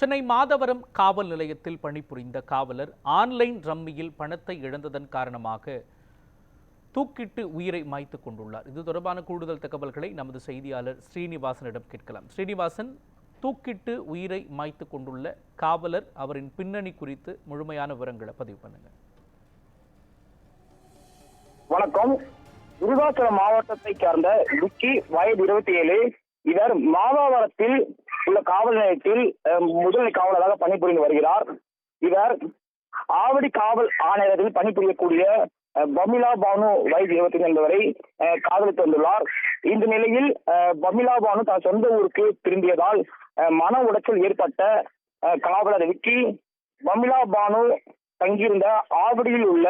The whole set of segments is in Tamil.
சென்னை மாதவரம் காவல் நிலையத்தில் பணிபுரிந்த காவலர் ஆன்லைன் ரம்மியில் பணத்தை இழந்ததன் காரணமாக தூக்கிட்டு உயிரை மாய்த்துக் கொண்டுள்ளார். இது தொடர்பான கூடுதல் தகவல்களை நமது செய்தியாளர் ஸ்ரீனிவாசனிடம் கேட்கலாம். ஸ்ரீனிவாசன், தூக்கிட்டு உயிரை மாய்த்துக் கொண்டுள்ள காவலர், அவரின் பின்னணி குறித்து முழுமையான விவரங்களை பதிவு பண்ணுங்க. வணக்கம். விருதாச்சலம் மாவட்டத்தை சார்ந்த விக்கி, வயது 27. இவர் மாதவரத்தில் உள்ள காவல் நிலையத்தில் முதன்மை காவலராக பணிபுரிந்து வருகிறார். இவர் ஆவடி காவல் ஆணையரத்தில் பணிபுரியக்கூடிய பமிலா பானு, வயது 25 என்பவரை காதலித்து வந்துள்ளார். இந்த நிலையில் பமிலா பானு தன் சொந்த ஊருக்கு திரும்பியதால் மன உளைச்சல் ஏற்பட்ட காவலர் விக்கி, பமிலா பானு தங்கியிருந்த ஆவடியில் உள்ள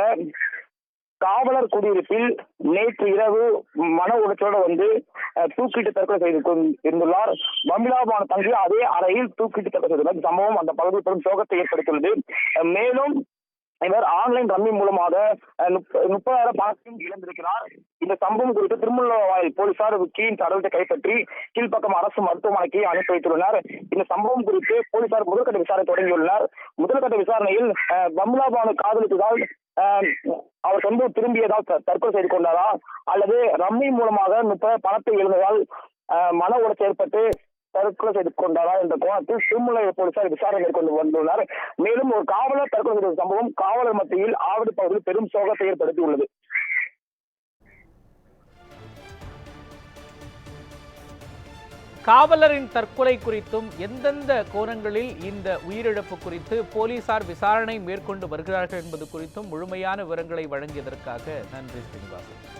காவலர் குடியிருப்பில் நேற்று இரவு மன உளைச்சலோடு வந்து தூக்கிட்டு தற்கொலை செய்து இருந்துள்ளார். பமிலா பானு தங்கிய அதே அறையில் தூக்கிட்டு தற்கொலை செய்துள்ளார். சம்பவம் அந்த பகுதியில் பெரும் சோகத்தை ஏற்படுத்தியுள்ளது. மேலும் இவர் ஆன்லைன் ரம்மி மூலமாக 30,000 பணத்தையும் இழந்திருக்கிறார். இந்த சம்பவம் குறித்து திருமுல்லவாயில் போலீசார் விக்கியின் தடயத்தை கைப்பற்றி கீழ்ப்பக்கம் அரசு மருத்துவமனைக்கு அனுப்பி வைத்துள்ளனர். இந்த சம்பவம் குறித்து போலீசார் முதல்கட்ட விசாரணை தொடங்கியுள்ளனர். முதல்கட்ட விசாரணையில் பமிலா பானு காதலித்ததால் அவர் சொந்த திரும்பியதால் தற்கொலை செய்து கொண்டாரா, அல்லது ரம்மி மூலமாக 30,000 பணத்தை இழந்ததால் மன உளைச்சல் ஏற்பட்டு தற்கொலை செய்து கொண்டாரா என்ற கோணத்தில் திருமுல்லை போலீசார் விசாரணை மேற்கொண்டு வந்துள்ளனர். மேலும் ஒரு காவலர் தற்கொலை செய்த சம்பவம் காவலர் மத்தியில் ஆவடி பகுதியில் பெரும் சோகத்தை ஏற்படுத்தியுள்ளது. காவலரின் தற்கொலை குறித்தும் எந்தெந்த கோணங்களில் இந்த உயிரிழப்பு குறித்து போலீசார் விசாரணை மேற்கொண்டு வருகிறார்கள் என்பது குறித்தும் முழுமையான விவரங்களை வழங்கியதற்காக நன்றி ஸ்ரீனிவாசன்.